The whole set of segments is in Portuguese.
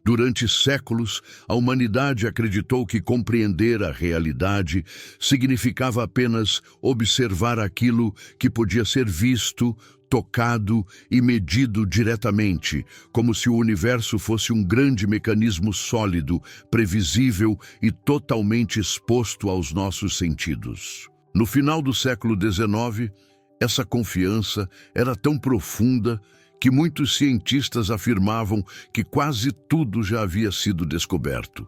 Durante séculos, a humanidade acreditou que compreender a realidade significava apenas observar aquilo que podia ser visto, tocado e medido diretamente, como se o universo fosse um grande mecanismo sólido, previsível e totalmente exposto aos nossos sentidos. No final do século XIX, essa confiança era tão profunda que muitos cientistas afirmavam que quase tudo já havia sido descoberto,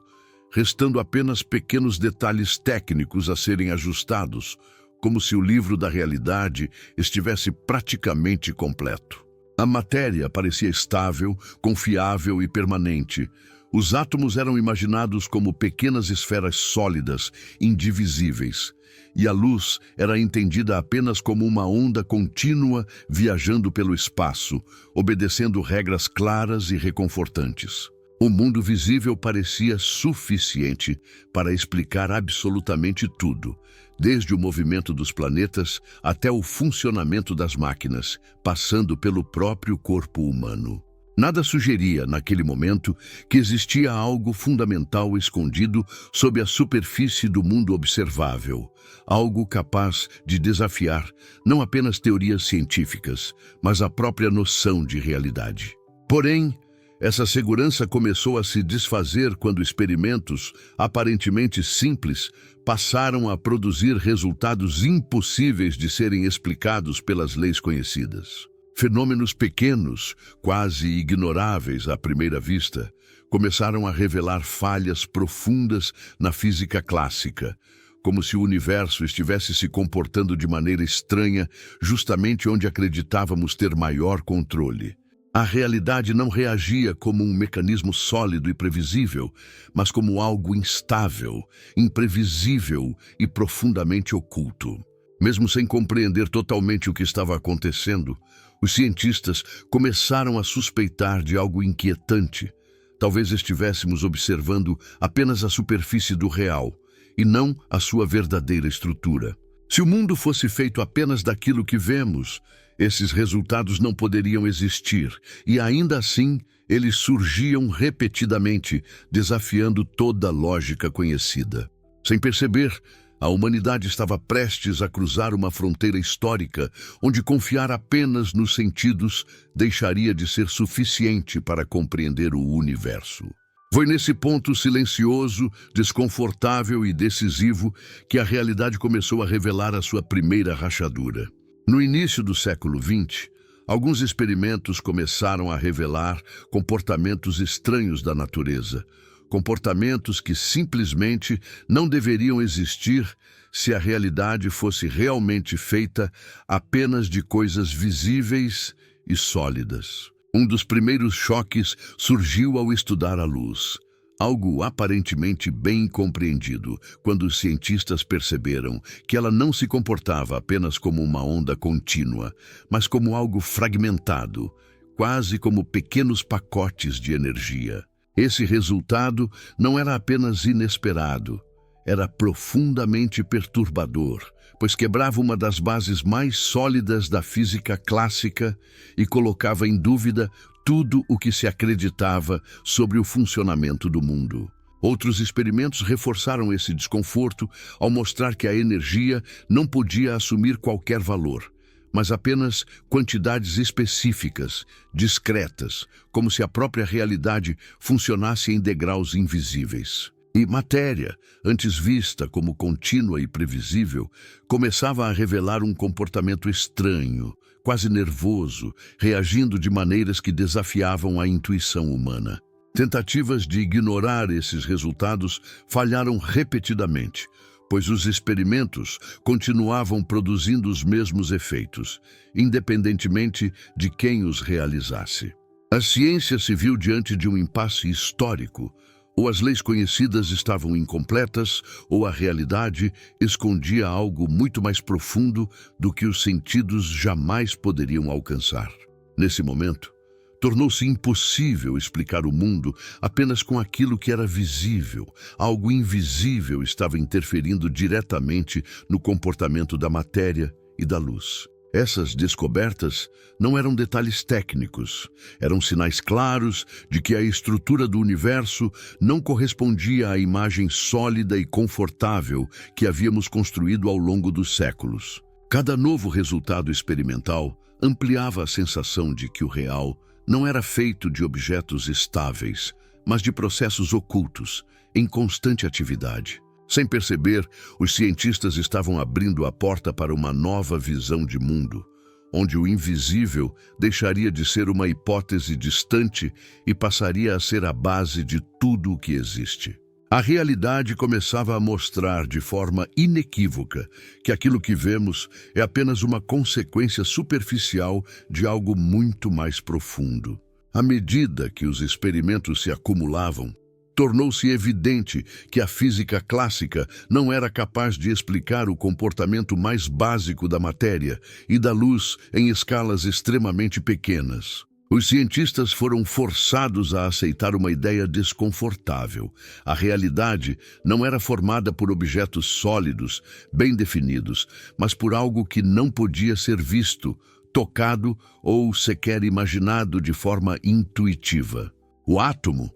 restando apenas pequenos detalhes técnicos a serem ajustados, como se o livro da realidade estivesse praticamente completo. A matéria parecia estável, confiável e permanente. Os átomos eram imaginados como pequenas esferas sólidas, indivisíveis, e a luz era entendida apenas como uma onda contínua viajando pelo espaço, obedecendo regras claras e reconfortantes. O mundo visível parecia suficiente para explicar absolutamente tudo, desde o movimento dos planetas até o funcionamento das máquinas, passando pelo próprio corpo humano. Nada sugeria, naquele momento, que existia algo fundamental escondido sob a superfície do mundo observável, algo capaz de desafiar não apenas teorias científicas, mas a própria noção de realidade. Porém, essa segurança começou a se desfazer quando experimentos, aparentemente simples, passaram a produzir resultados impossíveis de serem explicados pelas leis conhecidas. Fenômenos pequenos, quase ignoráveis à primeira vista, começaram a revelar falhas profundas na física clássica, como se o universo estivesse se comportando de maneira estranha justamente onde acreditávamos ter maior controle. A realidade não reagia como um mecanismo sólido e previsível, mas como algo instável, imprevisível e profundamente oculto. Mesmo sem compreender totalmente o que estava acontecendo, os cientistas começaram a suspeitar de algo inquietante. Talvez estivéssemos observando apenas a superfície do real, e não a sua verdadeira estrutura. Se o mundo fosse feito apenas daquilo que vemos, esses resultados não poderiam existir, e ainda assim eles surgiam repetidamente, desafiando toda a lógica conhecida. Sem perceber, a humanidade estava prestes a cruzar uma fronteira histórica, onde confiar apenas nos sentidos deixaria de ser suficiente para compreender o universo. Foi nesse ponto silencioso, desconfortável e decisivo que a realidade começou a revelar a sua primeira rachadura. No início do século XX, alguns experimentos começaram a revelar comportamentos estranhos da natureza, comportamentos que simplesmente não deveriam existir se a realidade fosse realmente feita apenas de coisas visíveis e sólidas. Um dos primeiros choques surgiu ao estudar a luz, algo aparentemente bem compreendido, quando os cientistas perceberam que ela não se comportava apenas como uma onda contínua, mas como algo fragmentado, quase como pequenos pacotes de energia. Esse resultado não era apenas inesperado, era profundamente perturbador, pois quebrava uma das bases mais sólidas da física clássica e colocava em dúvida tudo o que se acreditava sobre o funcionamento do mundo. Outros experimentos reforçaram esse desconforto ao mostrar que a energia não podia assumir qualquer valor, mas apenas quantidades específicas, discretas, como se a própria realidade funcionasse em degraus invisíveis. E matéria, antes vista como contínua e previsível, começava a revelar um comportamento estranho, quase nervoso, reagindo de maneiras que desafiavam a intuição humana. Tentativas de ignorar esses resultados falharam repetidamente, pois os experimentos continuavam produzindo os mesmos efeitos, independentemente de quem os realizasse. A ciência se viu diante de um impasse histórico. Ou as leis conhecidas estavam incompletas, ou a realidade escondia algo muito mais profundo do que os sentidos jamais poderiam alcançar. Nesse momento, tornou-se impossível explicar o mundo apenas com aquilo que era visível. Algo invisível estava interferindo diretamente no comportamento da matéria e da luz. Essas descobertas não eram detalhes técnicos, eram sinais claros de que a estrutura do universo não correspondia à imagem sólida e confortável que havíamos construído ao longo dos séculos. Cada novo resultado experimental ampliava a sensação de que o real não era feito de objetos estáveis, mas de processos ocultos, em constante atividade. Sem perceber, os cientistas estavam abrindo a porta para uma nova visão de mundo, onde o invisível deixaria de ser uma hipótese distante e passaria a ser a base de tudo o que existe. A realidade começava a mostrar de forma inequívoca que aquilo que vemos é apenas uma consequência superficial de algo muito mais profundo. À medida que os experimentos se acumulavam, tornou-se evidente que a física clássica não era capaz de explicar o comportamento mais básico da matéria e da luz em escalas extremamente pequenas. Os cientistas foram forçados a aceitar uma ideia desconfortável. A realidade não era formada por objetos sólidos, bem definidos, mas por algo que não podia ser visto, tocado ou sequer imaginado de forma intuitiva. O átomo,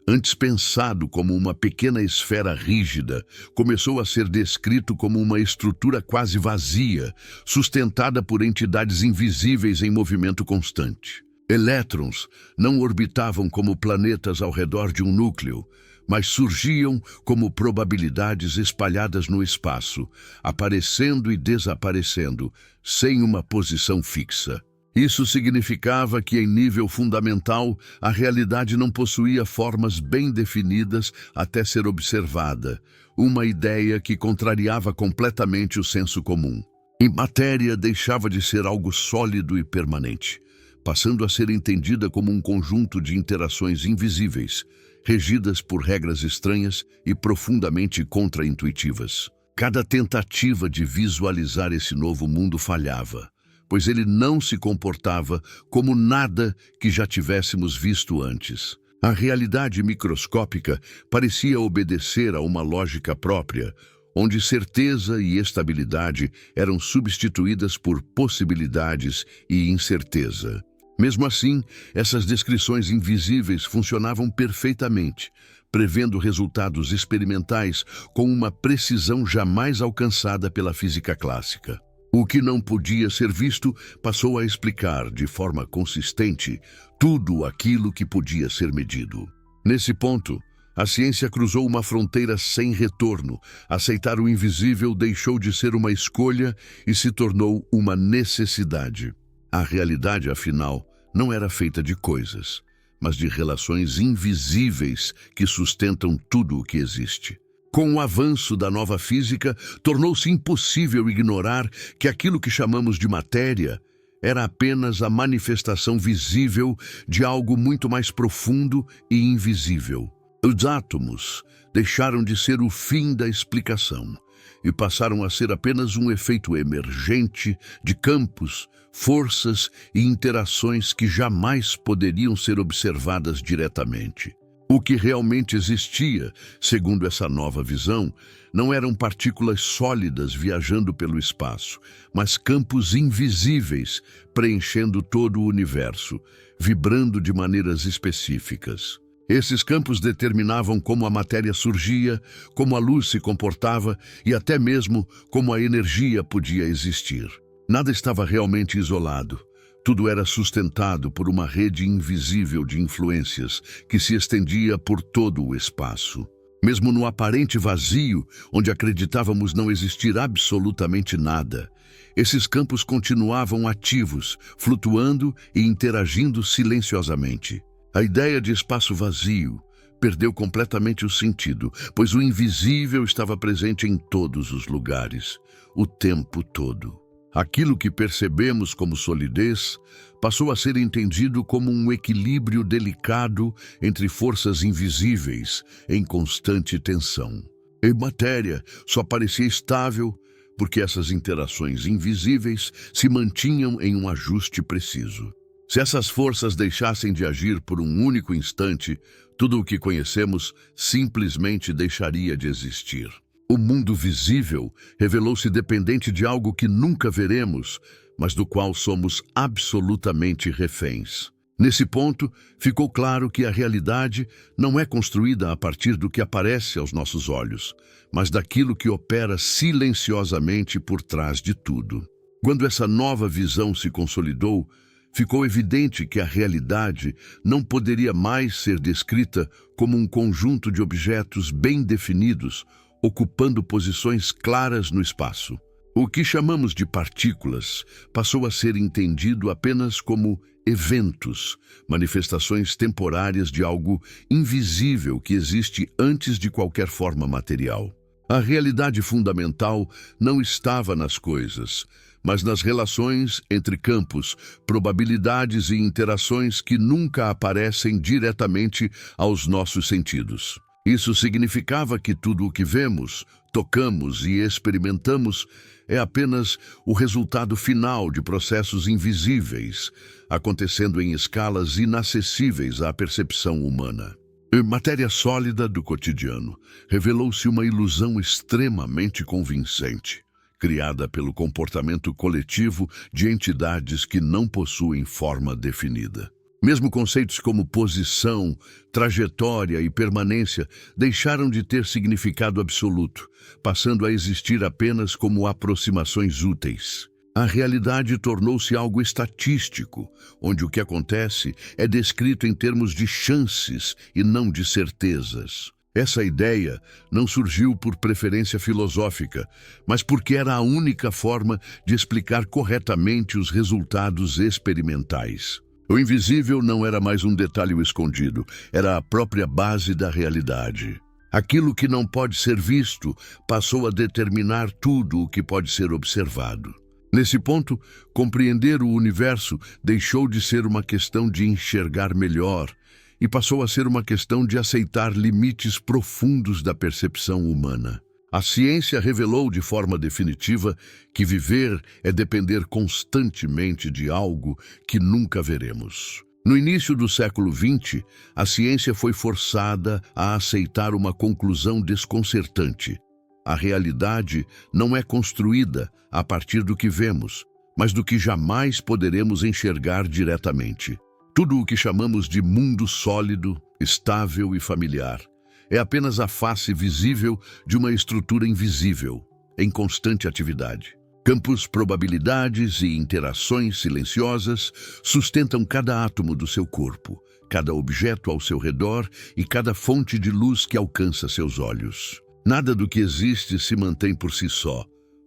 antes pensado como uma pequena esfera rígida, começou a ser descrito como uma estrutura quase vazia, sustentada por entidades invisíveis em movimento constante. Elétrons não orbitavam como planetas ao redor de um núcleo, mas surgiam como probabilidades espalhadas no espaço, aparecendo e desaparecendo, sem uma posição fixa. Isso significava que, em nível fundamental, a realidade não possuía formas bem definidas até ser observada, uma ideia que contrariava completamente o senso comum. A matéria deixava de ser algo sólido e permanente, passando a ser entendida como um conjunto de interações invisíveis, regidas por regras estranhas e profundamente contraintuitivas. Cada tentativa de visualizar esse novo mundo falhava, pois ele não se comportava como nada que já tivéssemos visto antes. A realidade microscópica parecia obedecer a uma lógica própria, onde certeza e estabilidade eram substituídas por possibilidades e incerteza. Mesmo assim, essas descrições invisíveis funcionavam perfeitamente, prevendo resultados experimentais com uma precisão jamais alcançada pela física clássica. O que não podia ser visto passou a explicar, de forma consistente, tudo aquilo que podia ser medido. Nesse ponto, a ciência cruzou uma fronteira sem retorno. Aceitar o invisível deixou de ser uma escolha e se tornou uma necessidade. A realidade, afinal, não era feita de coisas, mas de relações invisíveis que sustentam tudo o que existe. Com o avanço da nova física, tornou-se impossível ignorar que aquilo que chamamos de matéria era apenas a manifestação visível de algo muito mais profundo e invisível. Os átomos deixaram de ser o fim da explicação e passaram a ser apenas um efeito emergente de campos, forças e interações que jamais poderiam ser observadas diretamente. O que realmente existia, segundo essa nova visão, não eram partículas sólidas viajando pelo espaço, mas campos invisíveis preenchendo todo o universo, vibrando de maneiras específicas. Esses campos determinavam como a matéria surgia, como a luz se comportava e até mesmo como a energia podia existir. Nada estava realmente isolado. Tudo era sustentado por uma rede invisível de influências que se estendia por todo o espaço. Mesmo no aparente vazio, onde acreditávamos não existir absolutamente nada, esses campos continuavam ativos, flutuando e interagindo silenciosamente. A ideia de espaço vazio perdeu completamente o sentido, pois o invisível estava presente em todos os lugares, o tempo todo. Aquilo que percebemos como solidez passou a ser entendido como um equilíbrio delicado entre forças invisíveis em constante tensão. A matéria só parecia estável porque essas interações invisíveis se mantinham em um ajuste preciso. Se essas forças deixassem de agir por um único instante, tudo o que conhecemos simplesmente deixaria de existir. O mundo visível revelou-se dependente de algo que nunca veremos, mas do qual somos absolutamente reféns. Nesse ponto, ficou claro que a realidade não é construída a partir do que aparece aos nossos olhos, mas daquilo que opera silenciosamente por trás de tudo. Quando essa nova visão se consolidou, ficou evidente que a realidade não poderia mais ser descrita como um conjunto de objetos bem definidos, ocupando posições claras no espaço. O que chamamos de partículas passou a ser entendido apenas como eventos, manifestações temporárias de algo invisível que existe antes de qualquer forma material. A realidade fundamental não estava nas coisas, mas nas relações entre campos, probabilidades e interações que nunca aparecem diretamente aos nossos sentidos. Isso significava que tudo o que vemos, tocamos e experimentamos é apenas o resultado final de processos invisíveis, acontecendo em escalas inacessíveis à percepção humana. A matéria sólida do cotidiano revelou-se uma ilusão extremamente convincente, criada pelo comportamento coletivo de entidades que não possuem forma definida. Mesmo conceitos como posição, trajetória e permanência deixaram de ter significado absoluto, passando a existir apenas como aproximações úteis. A realidade tornou-se algo estatístico, onde o que acontece é descrito em termos de chances e não de certezas. Essa ideia não surgiu por preferência filosófica, mas porque era a única forma de explicar corretamente os resultados experimentais. O invisível não era mais um detalhe escondido, era a própria base da realidade. Aquilo que não pode ser visto passou a determinar tudo o que pode ser observado. Nesse ponto, compreender o universo deixou de ser uma questão de enxergar melhor e passou a ser uma questão de aceitar limites profundos da percepção humana. A ciência revelou de forma definitiva que viver é depender constantemente de algo que nunca veremos. No início do século XX, a ciência foi forçada a aceitar uma conclusão desconcertante. A realidade não é construída a partir do que vemos, mas do que jamais poderemos enxergar diretamente. Tudo o que chamamos de mundo sólido, estável e familiar é apenas a face visível de uma estrutura invisível, em constante atividade. Campos, probabilidades e interações silenciosas sustentam cada átomo do seu corpo, cada objeto ao seu redor e cada fonte de luz que alcança seus olhos. Nada do que existe se mantém por si só.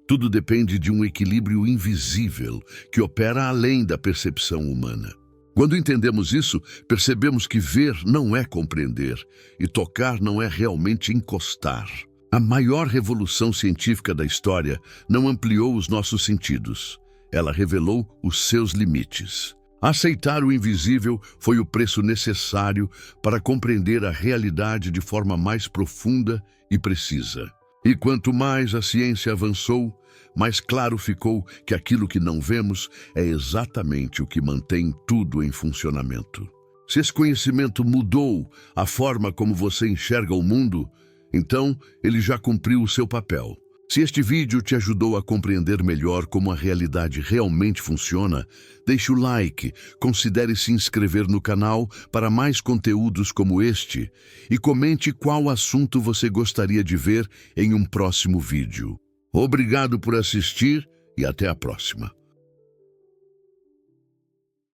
Tudo depende de um equilíbrio invisível que opera além da percepção humana. Quando entendemos isso, percebemos que ver não é compreender e tocar não é realmente encostar. A maior revolução científica da história não ampliou os nossos sentidos. Ela revelou os seus limites. Aceitar o invisível foi o preço necessário para compreender a realidade de forma mais profunda e precisa. E quanto mais a ciência avançou, mais claro ficou que aquilo que não vemos é exatamente o que mantém tudo em funcionamento. Se esse conhecimento mudou a forma como você enxerga o mundo, então ele já cumpriu o seu papel. Se este vídeo te ajudou a compreender melhor como a realidade realmente funciona, deixe o like, considere se inscrever no canal para mais conteúdos como este e comente qual assunto você gostaria de ver em um próximo vídeo. Obrigado por assistir e até a próxima.